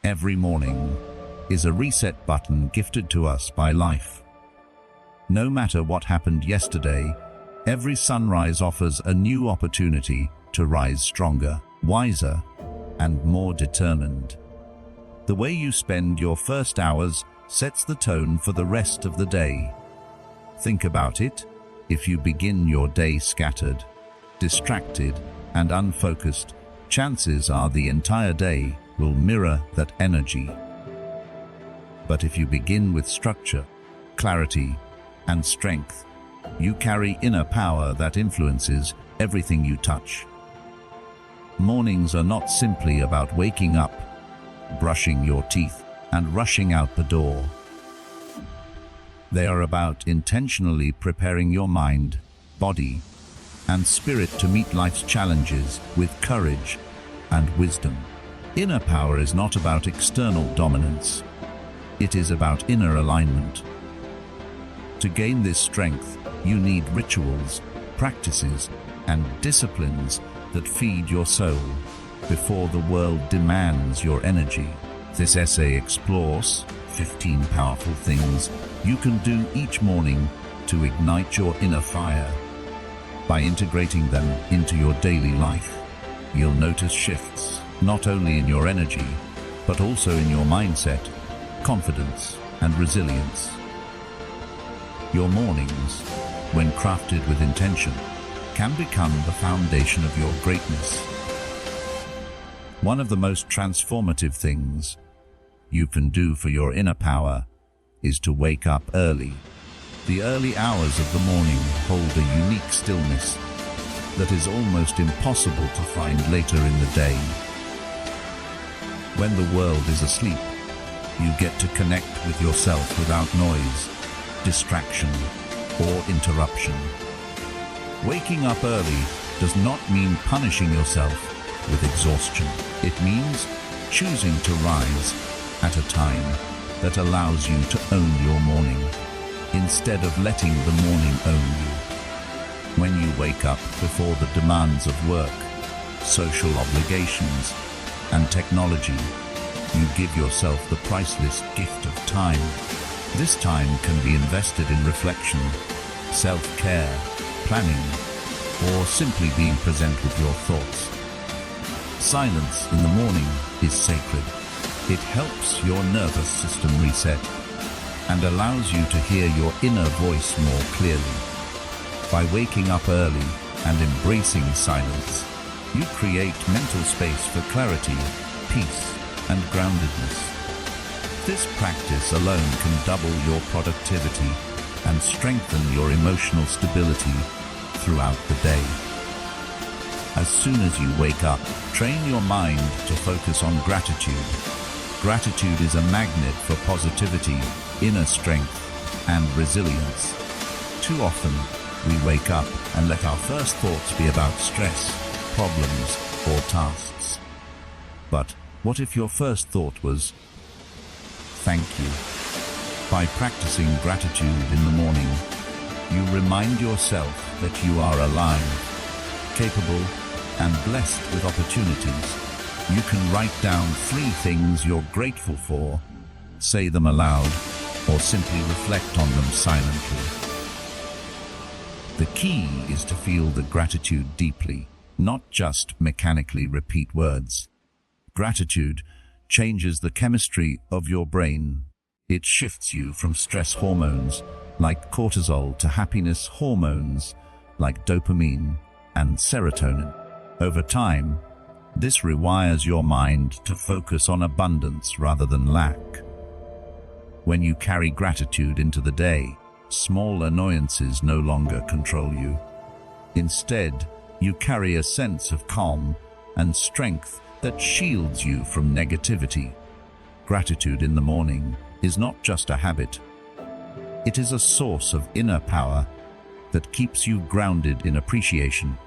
Every morning is a reset button gifted to us by life. No matter what happened yesterday, every sunrise offers a new opportunity to rise stronger, wiser, and more determined. The way you spend your first hours sets the tone for the rest of the day. Think about it. If you begin your day scattered, distracted, and unfocused, chances are the entire day will mirror that energy. But if you begin with structure, clarity, and strength, you carry inner power that influences everything you touch. Mornings are not simply about waking up, brushing your teeth, and rushing out the door. They are about intentionally preparing your mind, body, and spirit to meet life's challenges with courage and wisdom. Inner power is not about external dominance. It is about inner alignment. To gain this strength, you need rituals, practices, and disciplines that feed your soul before the world demands your energy. This essay explores 15 powerful things you can do each morning to ignite your inner fire. By integrating them into your daily life, you'll notice shifts not only in your energy, but also in your mindset, confidence, and resilience. Your mornings, when crafted with intention, can become the foundation of your greatness. One of the most transformative things you can do for your inner power is to wake up early. The early hours of the morning hold a unique stillness that is almost impossible to find later in the day. When the world is asleep, you get to connect with yourself without noise, distraction, or interruption. Waking up early does not mean punishing yourself with exhaustion. It means choosing to rise at a time that allows you to own your morning, instead of letting the morning own you. When you wake up before the demands of work, social obligations, and technology, you give yourself the priceless gift of time. This time can be invested in reflection, self-care, planning, or simply being present with your thoughts. Silence in the morning is sacred. It helps your nervous system reset and allows you to hear your inner voice more clearly. By waking up early and embracing silence, you create mental space for clarity, peace, and groundedness. This practice alone can double your productivity and strengthen your emotional stability throughout the day. As soon as you wake up, train your mind to focus on gratitude. Gratitude is a magnet for positivity, inner strength, and resilience. Too often, we wake up and let our first thoughts be about stress, problems, or tasks. But what if your first thought was, thank you? By practicing gratitude in the morning, you remind yourself that you are alive, capable, and blessed with opportunities. You can write down 3 things you're grateful for, say them aloud, or simply reflect on them silently. The key is to feel the gratitude deeply, not just mechanically repeat words. Gratitude changes the chemistry of your brain. It shifts you from stress hormones like cortisol to happiness hormones like dopamine and serotonin. Over time, this rewires your mind to focus on abundance rather than lack. When you carry gratitude into the day, small annoyances no longer control you. Instead, you carry a sense of calm and strength that shields you from negativity. Gratitude in the morning is not just a habit. It is a source of inner power that keeps you grounded in appreciation.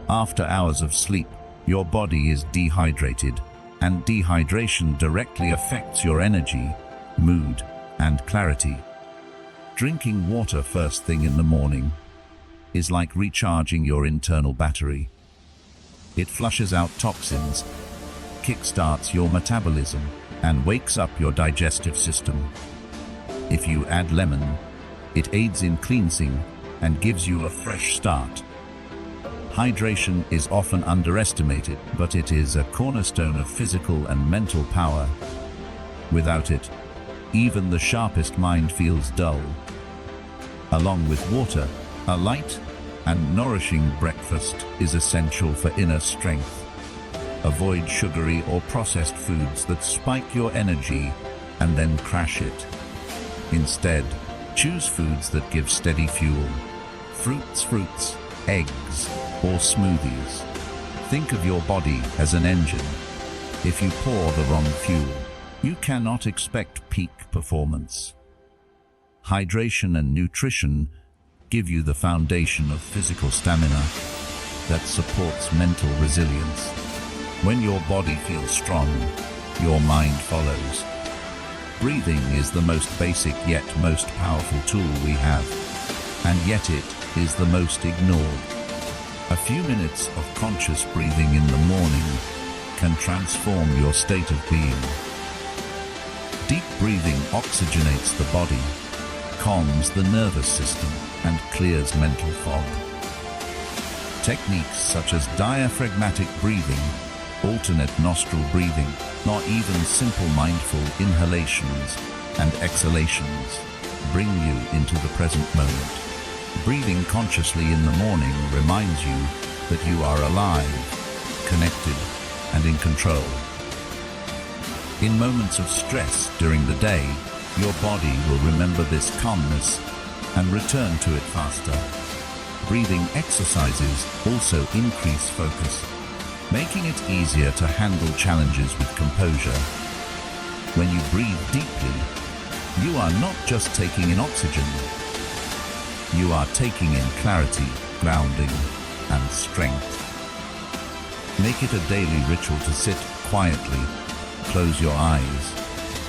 After hours of sleep, your body is dehydrated, and dehydration directly affects your energy, mood, and clarity. Drinking water first thing in the morning is like recharging your internal battery. It flushes out toxins, kickstarts your metabolism and wakes up your digestive system. If you add lemon, it aids in cleansing and gives you a fresh start. Hydration is often underestimated, but it is a cornerstone of physical and mental power. Without it, even the sharpest mind feels dull. Along with water, a light and nourishing breakfast is essential for inner strength. Avoid sugary or processed foods that spike your energy and then crash it. Instead, choose foods that give steady fuel. Fruits, eggs, or smoothies. Think of your body as an engine. If you pour the wrong fuel, you cannot expect peak performance. Hydration and nutrition give you the foundation of physical stamina that supports mental resilience. When your body feels strong, your mind follows. Breathing is the most basic yet most powerful tool we have, and yet it is the most ignored. A few minutes of conscious breathing in the morning can transform your state of being. Deep breathing oxygenates the body, calms the nervous system, and clears mental fog. Techniques such as diaphragmatic breathing, alternate nostril breathing, or even simple mindful inhalations and exhalations bring you into the present moment. Breathing consciously in the morning reminds you that you are alive, connected, and in control. In moments of stress during the day, your body will remember this calmness and return to it faster. Breathing exercises also increase focus, making it easier to handle challenges with composure. When you breathe deeply, you are not just taking in oxygen. You are taking in clarity, grounding, and strength. Make it a daily ritual to sit quietly, close your eyes,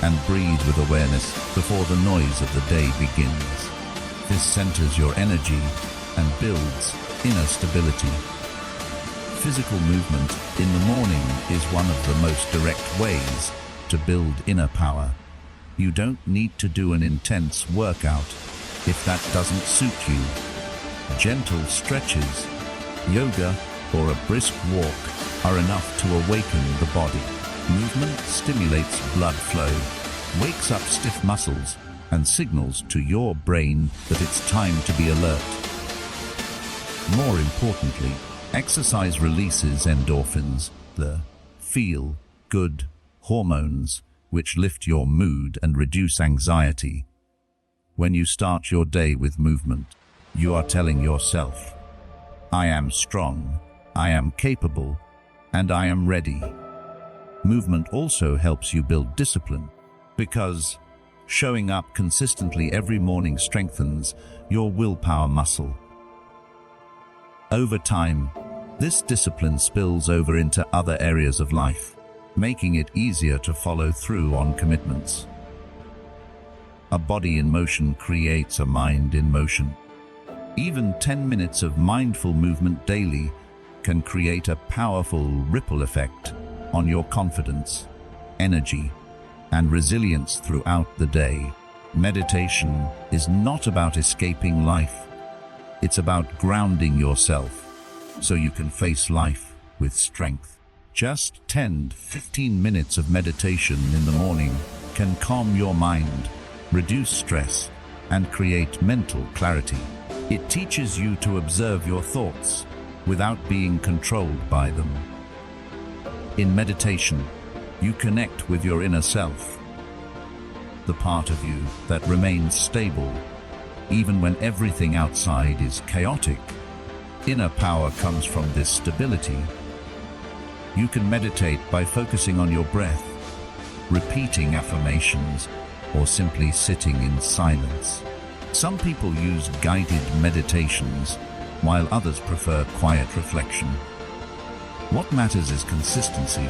and breathe with awareness before the noise of the day begins. This centers your energy and builds inner stability. Physical movement in the morning is one of the most direct ways to build inner power. You don't need to do an intense workout if that doesn't suit you. Gentle stretches, yoga, or a brisk walk are enough to awaken the body. Movement stimulates blood flow, wakes up stiff muscles, and signals to your brain that it's time to be alert. More importantly, exercise releases endorphins, the feel-good hormones, which lift your mood and reduce anxiety. When you start your day with movement, you are telling yourself, I am strong, I am capable, and I am ready. Movement also helps you build discipline, because showing up consistently every morning strengthens your willpower muscle. Over time, this discipline spills over into other areas of life, making it easier to follow through on commitments. A body in motion creates a mind in motion. Even 10 minutes of mindful movement daily can create a powerful ripple effect on your confidence, energy, and resilience throughout the day. Meditation is not about escaping life. It's about grounding yourself so you can face life with strength. Just 10 to 15 minutes of meditation in the morning can calm your mind, reduce stress, and create mental clarity. It teaches you to observe your thoughts without being controlled by them. In meditation, you connect with your inner self, the part of you that remains stable even when everything outside is chaotic. Inner power comes from this stability. You can meditate by focusing on your breath, repeating affirmations, or simply sitting in silence. Some people use guided meditations, while others prefer quiet reflection. What matters is consistency.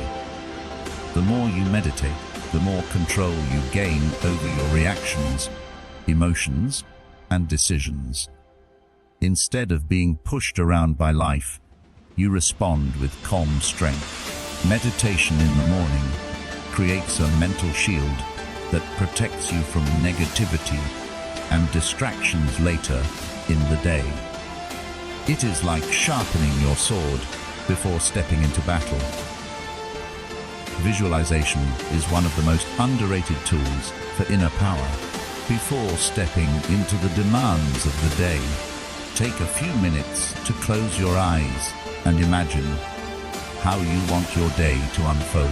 The more you meditate, the more control you gain over your reactions, emotions, and decisions. Instead of being pushed around by life, you respond with calm strength. Meditation in the morning creates a mental shield that protects you from negativity and distractions later in the day. It is like sharpening your sword before stepping into battle. Visualization is one of the most underrated tools for inner power. Before stepping into the demands of the day, take a few minutes to close your eyes and imagine how you want your day to unfold.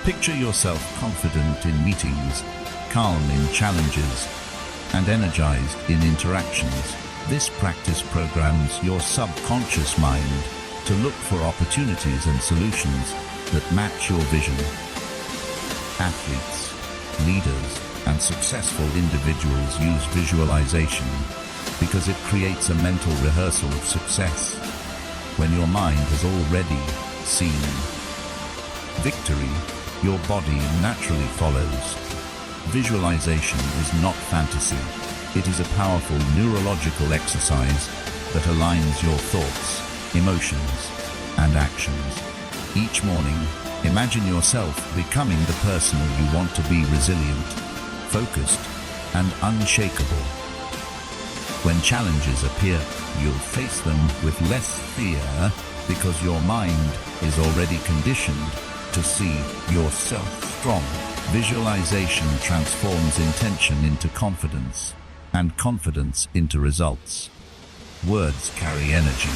Picture yourself confident in meetings, calm in challenges, and energized in interactions. This practice programs your subconscious mind to look for opportunities and solutions that match your vision. Athletes, leaders, and successful individuals use visualization because it creates a mental rehearsal of success when your mind has already seen victory. Your body naturally follows. Visualization is not fantasy. It is a powerful neurological exercise that aligns your thoughts, emotions, and actions. Each morning, imagine yourself becoming the person you want to be: resilient, focused, and unshakable. When challenges appear, you'll face them with less fear because your mind is already conditioned to see yourself strong. Visualization transforms intention into confidence, and confidence into results. Words carry energy.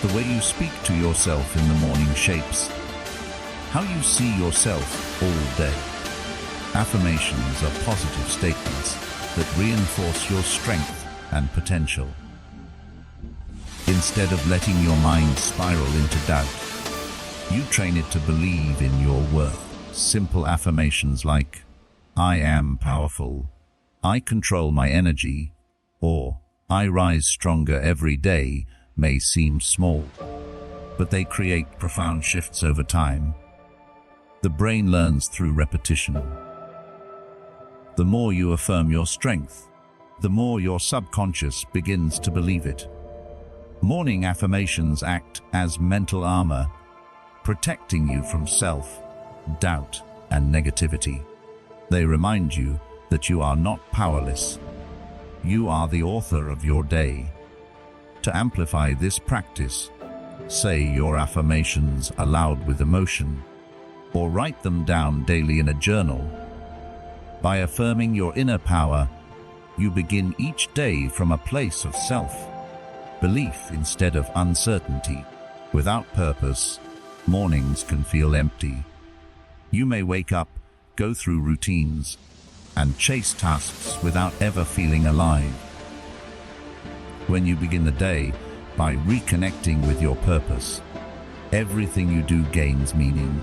The way you speak to yourself in the morning shapes how you see yourself all day. Affirmations are positive statements that reinforce your strength and potential. Instead of letting your mind spiral into doubt, you train it to believe in your worth. Simple affirmations like, "I am powerful," "I control my energy," or "I rise stronger every day" may seem small, but they create profound shifts over time. The brain learns through repetition. The more you affirm your strength, the more your subconscious begins to believe it. Morning affirmations act as mental armor, protecting you from self-doubt and negativity. They remind you that you are not powerless. You are the author of your day. To amplify this practice, say your affirmations aloud with emotion, or write them down daily in a journal. By affirming your inner power, you begin each day from a place of self-belief instead of uncertainty. Without purpose, mornings can feel empty. You may wake up, go through routines, and chase tasks without ever feeling alive. When you begin the day by reconnecting with your purpose, everything you do gains meaning.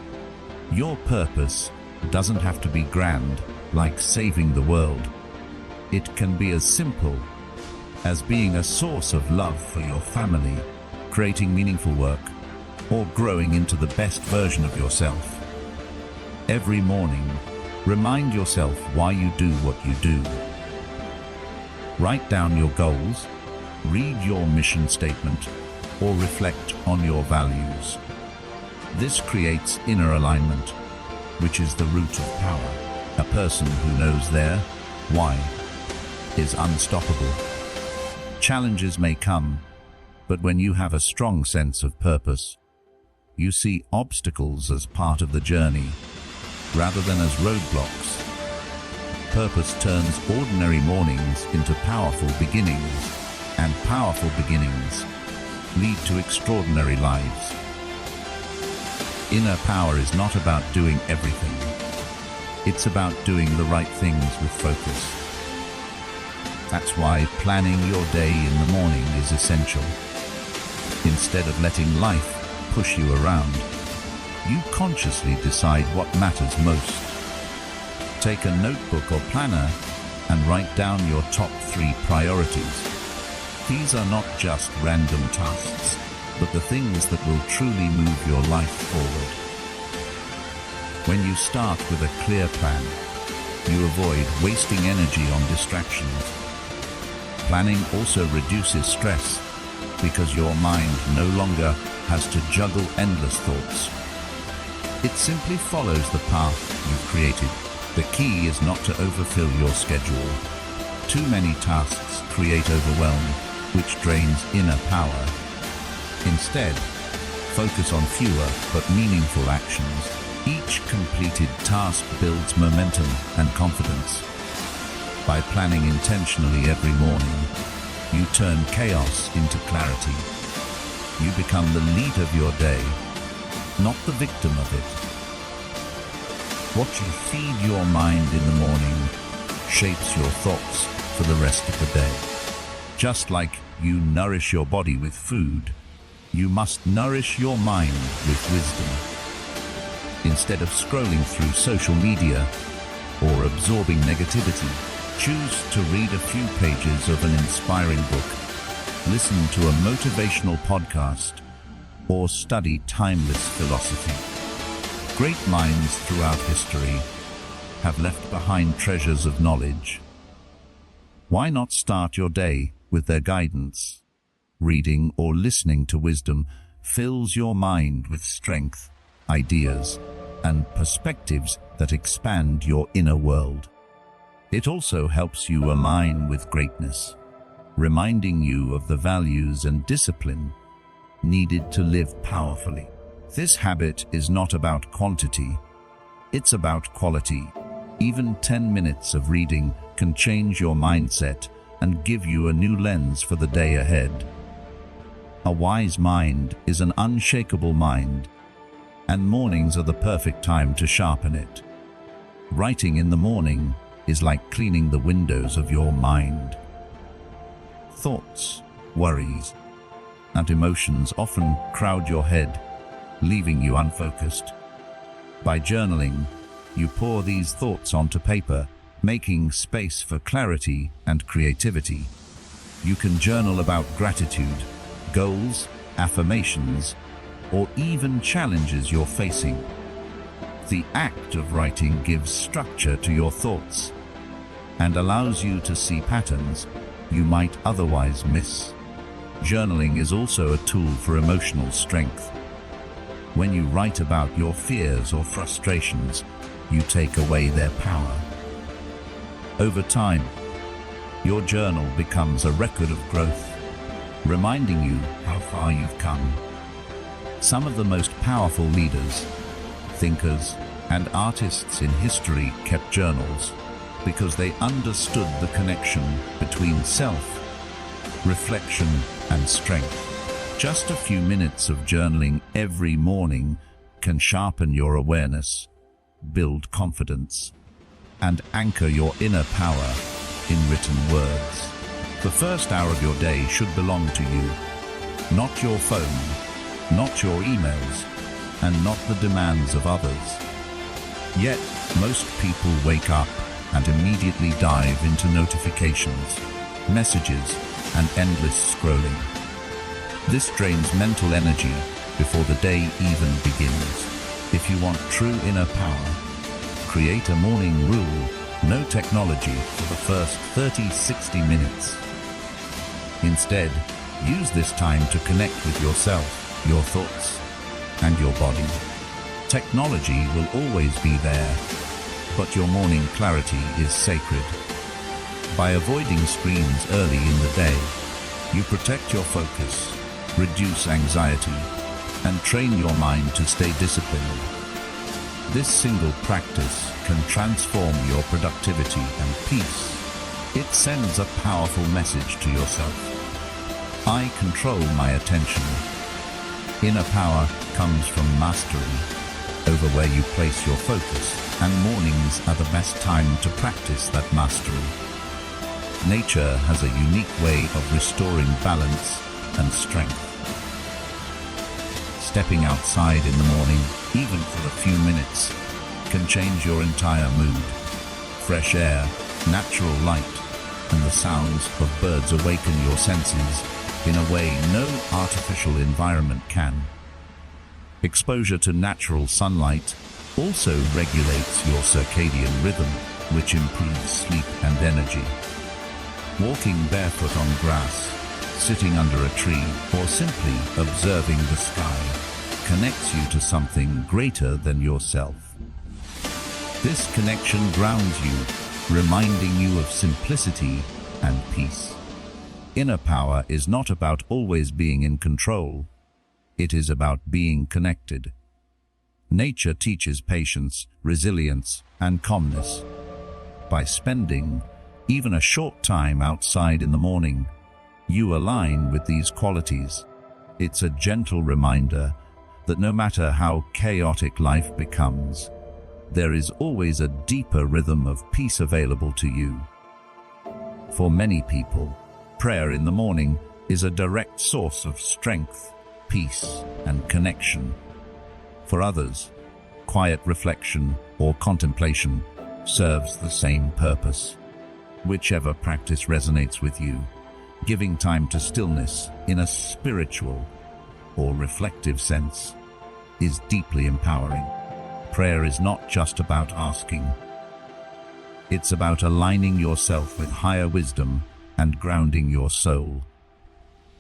Your purpose doesn't have to be grand, like saving the world. It can be as simple as being a source of love for your family, creating meaningful work, or growing into the best version of yourself. Every morning, remind yourself why you do what you do. Write down your goals, read your mission statement, or reflect on your values. This creates inner alignment, which is the root of power. A person who knows their why is unstoppable. Challenges may come, but when you have a strong sense of purpose, you see obstacles as part of the journey, rather than as roadblocks. Purpose turns ordinary mornings into powerful beginnings, and powerful beginnings lead to extraordinary lives. Inner power is not about doing everything. It's about doing the right things with focus. That's why planning your day in the morning is essential. Instead of letting life push you around, you consciously decide what matters most. Take a notebook or planner and write down your top 3 priorities. These are not just random tasks, but the things that will truly move your life forward. When you start with a clear plan, you avoid wasting energy on distractions. Planning also reduces stress because your mind no longer has to juggle endless thoughts. It simply follows the path you've created. The key is not to overfill your schedule. Too many tasks create overwhelm, which drains inner power. Instead, focus on fewer but meaningful actions. Each completed task builds momentum and confidence. By planning intentionally every morning, you turn chaos into clarity. You become the lead of your day, not the victim of it. What you feed your mind in the morning shapes your thoughts for the rest of the day. Just like you nourish your body with food, you must nourish your mind with wisdom. Instead of scrolling through social media or absorbing negativity, choose to read a few pages of an inspiring book, listen to a motivational podcast, or study timeless philosophy. Great minds throughout history have left behind treasures of knowledge. Why not start your day with their guidance? Reading or listening to wisdom fills your mind with strength, ideas, and perspectives that expand your inner world. It also helps you align with greatness, reminding you of the values and discipline needed to live powerfully. This habit is not about quantity, it's about quality. Even 10 minutes of reading can change your mindset and give you a new lens for the day ahead. A wise mind is an unshakable mind, and mornings are the perfect time to sharpen it. Writing in the morning is like cleaning the windows of your mind. Thoughts, worries, and emotions often crowd your head, leaving you unfocused. By journaling, you pour these thoughts onto paper, making space for clarity and creativity. You can journal about gratitude, goals, affirmations, or even challenges you're facing. The act of writing gives structure to your thoughts and allows you to see patterns you might otherwise miss. Journaling is also a tool for emotional strength. When you write about your fears or frustrations, you take away their power. Over time, your journal becomes a record of growth, reminding you how far you've come. Some of the most powerful leaders, thinkers, and artists in history kept journals because they understood the connection between self-reflection and strength. Just a few minutes of journaling every morning can sharpen your awareness, build confidence, and anchor your inner power in written words. The first hour of your day should belong to you, not your phone, not your emails, and not the demands of others. Yet, most people wake up and immediately dive into notifications, messages, and endless scrolling. This drains mental energy before the day even begins. If you want true inner power, create a morning rule: no technology for the first 30-60 minutes. Instead, use this time to connect with yourself, your thoughts, and your body. Technology will always be there, but your morning clarity is sacred. By avoiding screens early in the day, you protect your focus, reduce anxiety, and train your mind to stay disciplined. This single practice can transform your productivity and peace. It sends a powerful message to yourself. I control my attention. Inner power comes from mastery over where you place your focus, and mornings are the best time to practice that mastery. Nature has a unique way of restoring balance and strength. Stepping outside in the morning, even for a few minutes, can change your entire mood. Fresh air, natural light, and the sounds of birds awaken your senses in a way no artificial environment can. Exposure to natural sunlight also regulates your circadian rhythm, which improves sleep and energy. Walking barefoot on grass, sitting under a tree, or simply observing the sky connects you to something greater than yourself. This connection grounds you, reminding you of simplicity and peace. Inner power is not about always being in control. It is about being connected. Nature teaches patience, resilience, and calmness. By spending even a short time outside in the morning, you align with these qualities. It's a gentle reminder that no matter how chaotic life becomes, there is always a deeper rhythm of peace available to you. For many people, prayer in the morning is a direct source of strength, peace, and connection. For others, quiet reflection or contemplation serves the same purpose. Whichever practice resonates with you, giving time to stillness in a spiritual or reflective sense is deeply empowering. Prayer is not just about asking. It's about aligning yourself with higher wisdom and grounding your soul.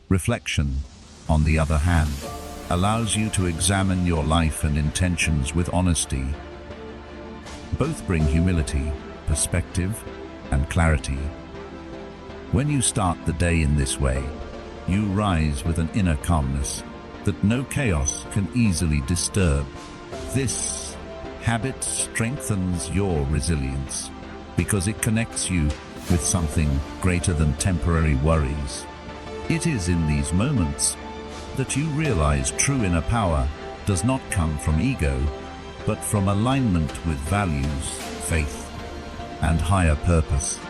Reflection, on the other hand, allows you to examine your life and intentions with honesty. Both bring humility, perspective, and clarity. When you start the day in this way, you rise with an inner calmness that no chaos can easily disturb. This habit strengthens your resilience because it connects you with something greater than temporary worries. It is in these moments that you realize true inner power does not come from ego, but from alignment with values, faith, and higher purpose.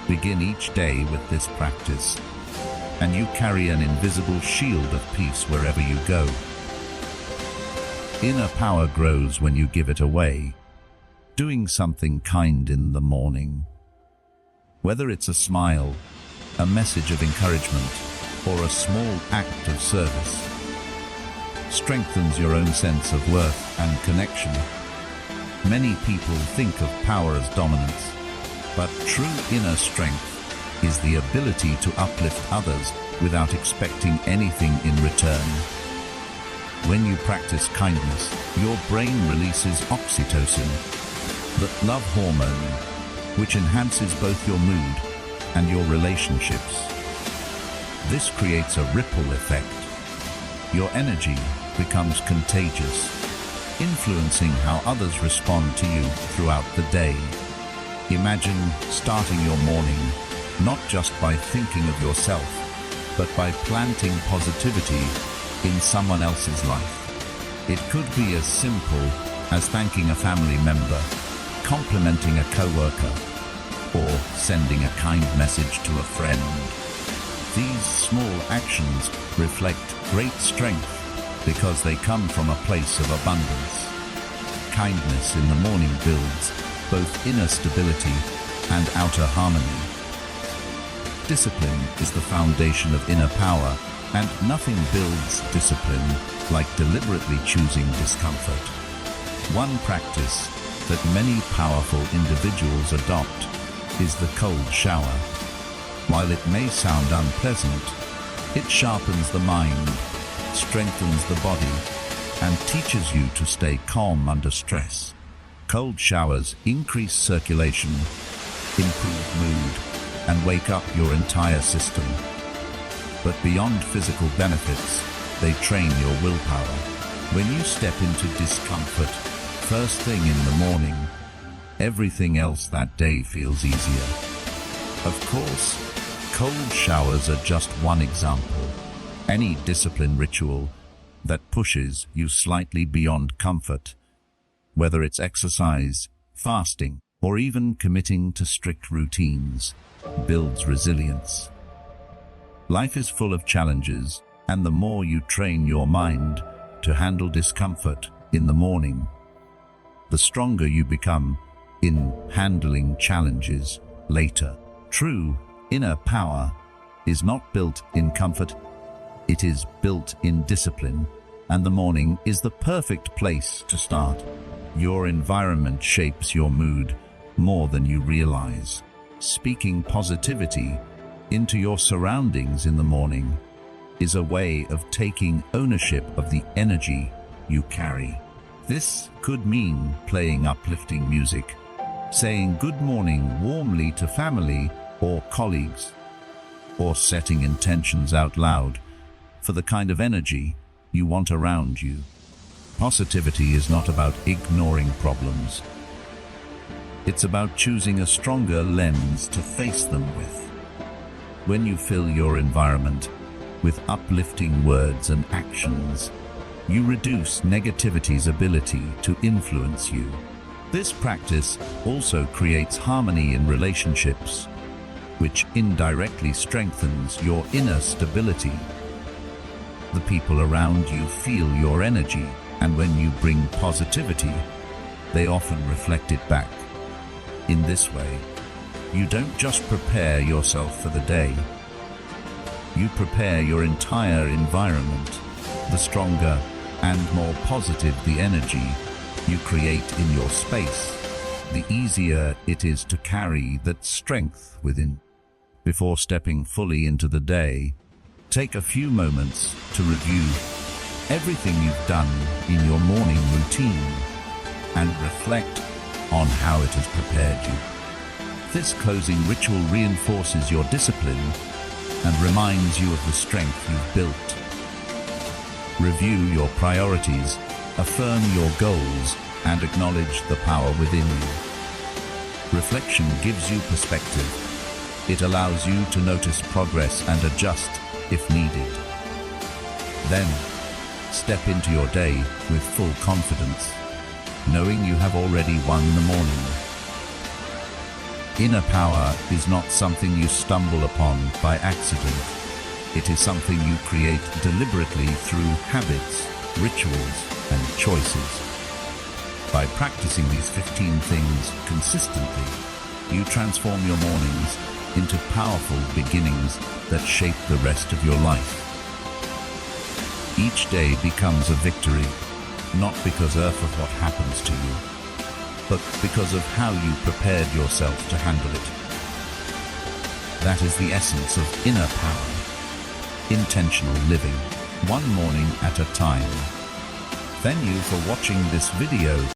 Begin each day with this practice, and you carry an invisible shield of peace wherever you go. Inner power grows when you give it away, doing something kind in the morning. Whether it's a smile, a message of encouragement, or a small act of service, strengthens your own sense of worth and connection. Many people think of power as dominance, but true inner strength is the ability to uplift others without expecting anything in return. When you practice kindness, your brain releases oxytocin, the love hormone, which enhances both your mood and your relationships. This creates a ripple effect. Your energy becomes contagious, influencing how others respond to you throughout the day. Imagine starting your morning not just by thinking of yourself, but by planting positivity in someone else's life. It could be as simple as thanking a family member, complimenting a coworker, or sending a kind message to a friend. These small actions reflect great strength because they come from a place of abundance. Kindness in the morning builds both inner stability and outer harmony. Discipline is the foundation of inner power, and nothing builds discipline like deliberately choosing discomfort. One practice that many powerful individuals adopt is the cold shower. While it may sound unpleasant, it sharpens the mind, strengthens the body, and teaches you to stay calm under stress. Cold showers increase circulation, improve mood, and wake up your entire system. But beyond physical benefits, they train your willpower. When you step into discomfort first thing in the morning, everything else that day feels easier. Of course, cold showers are just one example. Any discipline ritual that pushes you slightly beyond comfort, whether it's exercise, fasting, or even committing to strict routines, builds resilience. Life is full of challenges, and the more you train your mind to handle discomfort in the morning, the stronger you become in handling challenges later. True inner power is not built in comfort, it is built in discipline, and the morning is the perfect place to start. Your environment shapes your mood more than you realize. Speaking positivity into your surroundings in the morning is a way of taking ownership of the energy you carry. This could mean playing uplifting music, saying good morning warmly to family or colleagues, or setting intentions out loud for the kind of energy you want around you. Positivity is not about ignoring problems. It's about choosing a stronger lens to face them with. When you fill your environment with uplifting words and actions, you reduce negativity's ability to influence you. This practice also creates harmony in relationships, which indirectly strengthens your inner stability. The people around you feel your energy, and when you bring positivity, they often reflect it back. In this way, you don't just prepare yourself for the day, you prepare your entire environment. The stronger and more positive the energy you create in your space, the easier it is to carry that strength within. Before stepping fully into the day, take a few moments to review everything you've done in your morning routine and reflect on how it has prepared you. This closing ritual reinforces your discipline and reminds you of the strength you've built. Review your priorities, affirm your goals, and acknowledge the power within you. Reflection gives you perspective. It allows you to notice progress and adjust if needed. Then, step into your day with full confidence, knowing you have already won the morning. Inner power is not something you stumble upon by accident. It is something you create deliberately through habits, rituals, and choices. By practicing these 15 things consistently, you transform your mornings into powerful beginnings that shape the rest of your life. Each day becomes a victory, not because of what happens to you, but because of how you prepared yourself to handle it. That is the essence of inner power. Intentional living, one morning at a time. Thank you for watching this video.